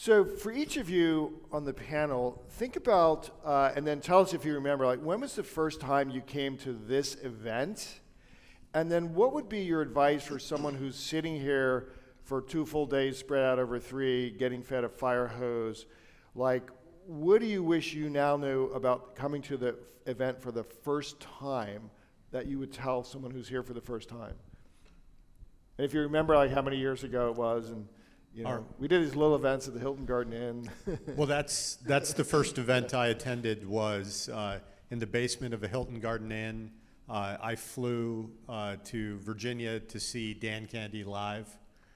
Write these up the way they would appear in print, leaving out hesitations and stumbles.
So for each of you on the panel, think about, and then tell us if you remember, like when was the first time you came to this event? And then what would be your advice for someone who's sitting here for 2 full days spread out over 3, getting fed a fire hose? Like, what do you wish you now knew about coming to the event for the first time that you would tell someone who's here for the first time? And if you remember, like how many years ago it was, and we did these little events at the Hilton Garden Inn. Well, that's the first event I attended was in the basement of a Hilton Garden Inn. I flew to Virginia to see Dan Candy live,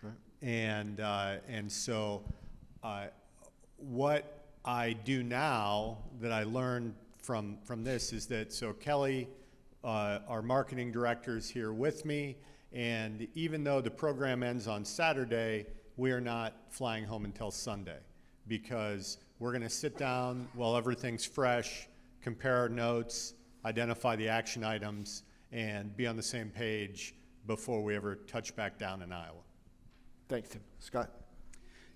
right. And so what I do now that I learned from this is that, so Kelly, our marketing director, is here with me, and even though the program ends on Saturday, we are not flying home until Sunday, because we're going to sit down while everything's fresh, compare our notes, identify the action items, and be on the same page before we ever touch back down in Iowa. Thanks, Tim. Scott?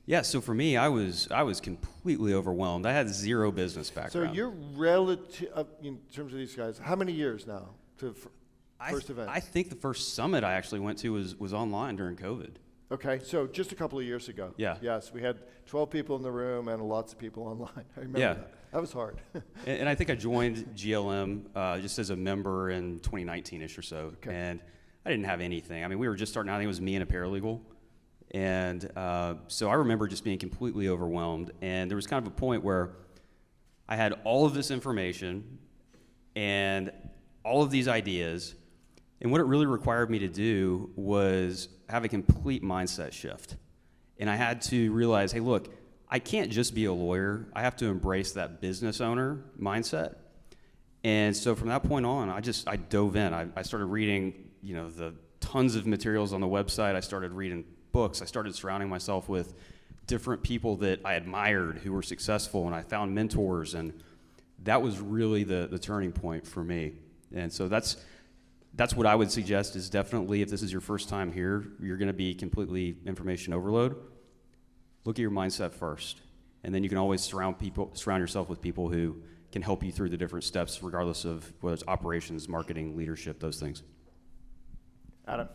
Yeah, so for me, I was completely overwhelmed. I had zero business background. So you're relative, in terms of these guys, how many years now to first event? I think the first summit I actually went to was online during COVID. Okay, so just a couple of years ago. Yeah. Yes, we had 12 people in the room and lots of people online. I remember that. That was hard. and I think I joined GLM just as a member in 2019-ish or so. Okay. And I didn't have anything. I mean, we were just starting out. I think it was me and a paralegal. And so I remember just being completely overwhelmed. And there was kind of a point where I had all of this information and all of these ideas. And what it really required me to do was have a complete mindset shift. And I had to realize, hey, look, I can't just be a lawyer. I have to embrace that business owner mindset. And so from that point on, I dove in. I started reading, the tons of materials on the website. I started reading books. I started surrounding myself with different people that I admired who were successful, and I found mentors, and that was really the turning point for me. And so that's what I would suggest is definitely, if this is your first time here, you're going to be completely information overload. Look at your mindset first, and then you can always surround yourself with people who can help you through the different steps, regardless of whether it's operations, marketing, leadership, those things. Adam.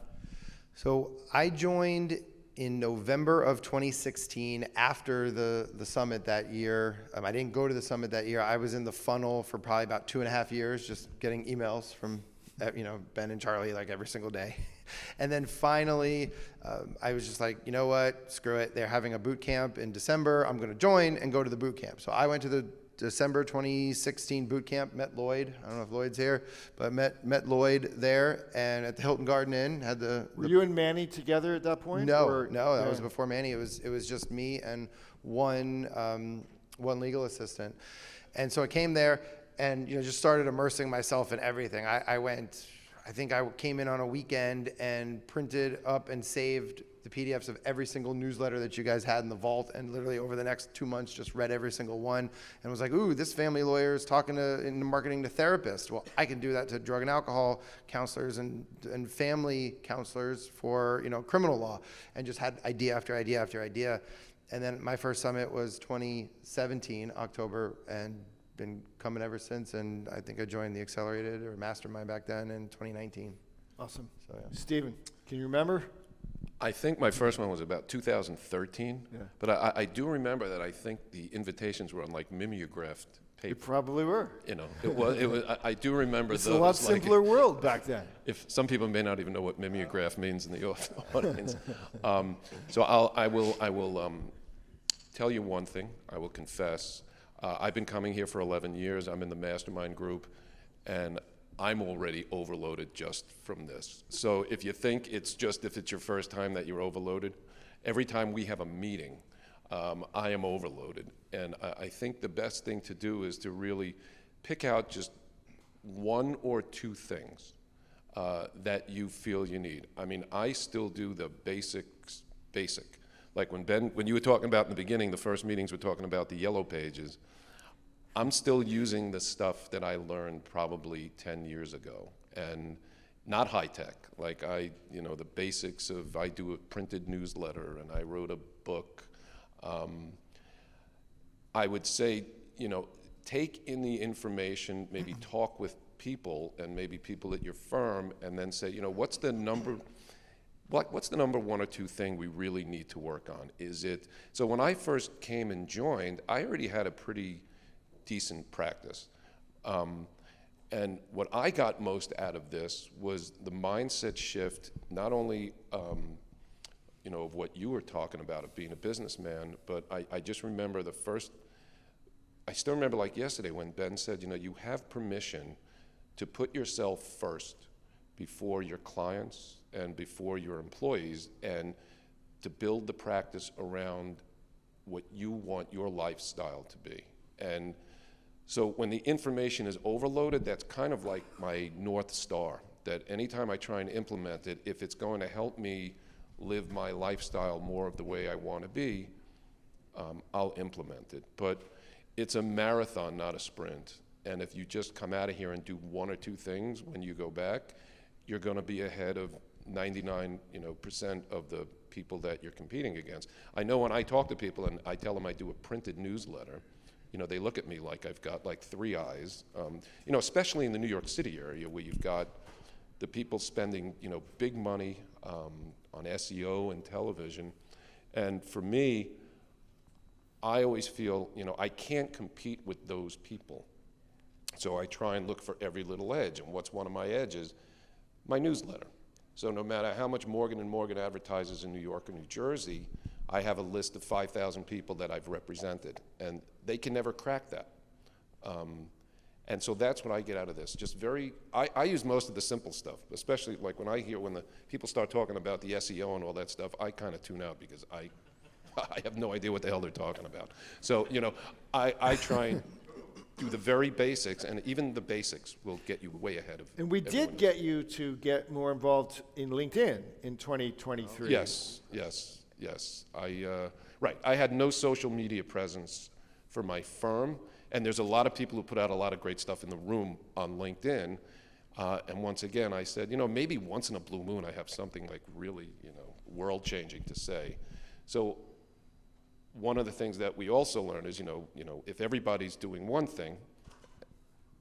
So I joined in November of 2016 after the summit that year. I didn't go to the summit that year. I was in the funnel for probably about 2.5 years, just getting emails from Ben and Charlie like every single day. And then finally, I was just like, you know what, screw it. They're having a boot camp in December. I'm going to join and go to the boot camp. So I went to the December 2016 boot camp, met Lloyd. I don't know if Lloyd's here, but met Lloyd there, and at the Hilton Garden Inn had Were you and Manny together at that point? No, that was before Manny. It was just me and one legal assistant, and so I came there and just started immersing myself in everything. I think I came in on a weekend and printed up and saved the PDFs of every single newsletter that you guys had in the vault, and literally over the next 2 months just read every single one and was like, ooh, this family lawyer is talking in marketing to therapists. Well, I can do that to drug and alcohol counselors and family counselors for criminal law, and just had idea after idea after idea. And then my first summit was 2017, October, and been coming ever since. And I think I joined the Accelerated or Mastermind back then in 2019. Awesome. So, yeah. Stephen, can you remember? I think my first one was about 2013, but I do remember that I think the invitations were on like mimeographed paper. You probably were. It was. I do remember it's those. It's a lot simpler world back then. If some people may not even know what mimeograph means in the audience, so I will tell you one thing. I will confess. I've been coming here for 11 years. I'm in the mastermind group, and I'm already overloaded just from this. So if you think if it's your first time that you're overloaded, every time we have a meeting, I am overloaded. And I think the best thing to do is to really pick out just 1 or 2 things that you feel you need. I mean, I still do the basic. Like when you were talking about in the beginning, the first meetings were talking about the yellow pages. I'm still using the stuff that I learned probably 10 years ago, and not high tech. Like the basics of, I do a printed newsletter and I wrote a book. I would say, take in the information, maybe talk with people and maybe people at your firm, and then say, what's the number one or two thing we really need to work on? So when I first came and joined, I already had a pretty decent practice. And what I got most out of this was the mindset shift, not only of what you were talking about, of being a businessman, but I just remember I still remember like yesterday when Ben said, you have permission to put yourself first before your clients and before your employees, and to build the practice around what you want your lifestyle to be. And so when the information is overloaded, that's kind of like my North Star, that anytime I try and implement it, if it's going to help me live my lifestyle more of the way I want to be, I'll implement it. But it's a marathon, not a sprint. And if you just come out of here and do one or two things when you go back, you're going to be ahead of 99% of the people that you're competing against. I know when I talk to people and I tell them I do a printed newsletter, they look at me like I've got like three eyes, especially in the New York City area where you've got the people spending, big money on SEO and television. And for me, I always feel, I can't compete with those people. So I try and look for every little edge. And what's one of my edges? My newsletter. So no matter how much Morgan & Morgan advertises in New York or New Jersey, I have a list of 5,000 people that I've represented, and they can never crack that. And so that's what I get out of this. I use most of the simple stuff, especially like when the people start talking about the SEO and all that stuff, I kind of tune out because I have no idea what the hell they're talking about. So, I try and do the very basics, and even the basics will get you way ahead of And we everyone did get you to get more involved in LinkedIn in 2023. Yes. Right. I had no social media presence for my firm, and there's a lot of people who put out a lot of great stuff in the room on LinkedIn. And once again, I said, maybe once in a blue moon I have something like really, world-changing to say. So one of the things that we also learn is, if everybody's doing one thing,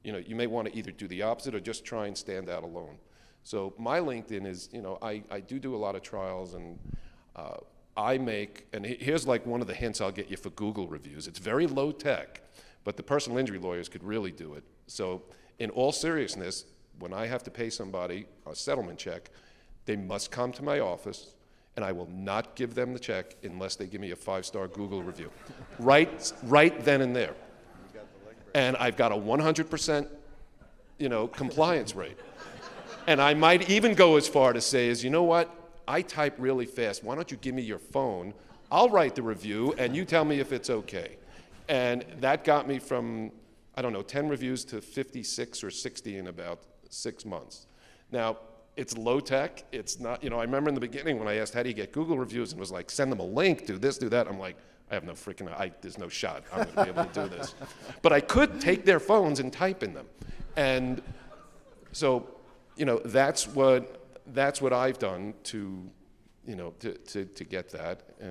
you may want to either do the opposite or just try and stand out alone. So my LinkedIn is, I do a lot of trials, and and here's like one of the hints I'll get you for Google reviews. It's very low tech, but the personal injury lawyers could really do it. So in all seriousness, when I have to pay somebody a settlement check, they must come to my office, and I will not give them the check unless they give me a 5-star Google review. right then and there. And I've got a 100%, compliance rate. And I might even go as far to say is, you know what? I type really fast. Why don't you give me your phone? I'll write the review, and you tell me if it's okay. And that got me from, 10 reviews to 56 or 60 in about 6 months. Now, it's low tech. It's not, I remember in the beginning when I asked, how do you get Google reviews? And it was like, send them a link, do this, do that. I'm like, I have no freaking, there's no shot I'm going to be able to do this. But I could take their phones and type in them. And so, that's what I've done to get that. And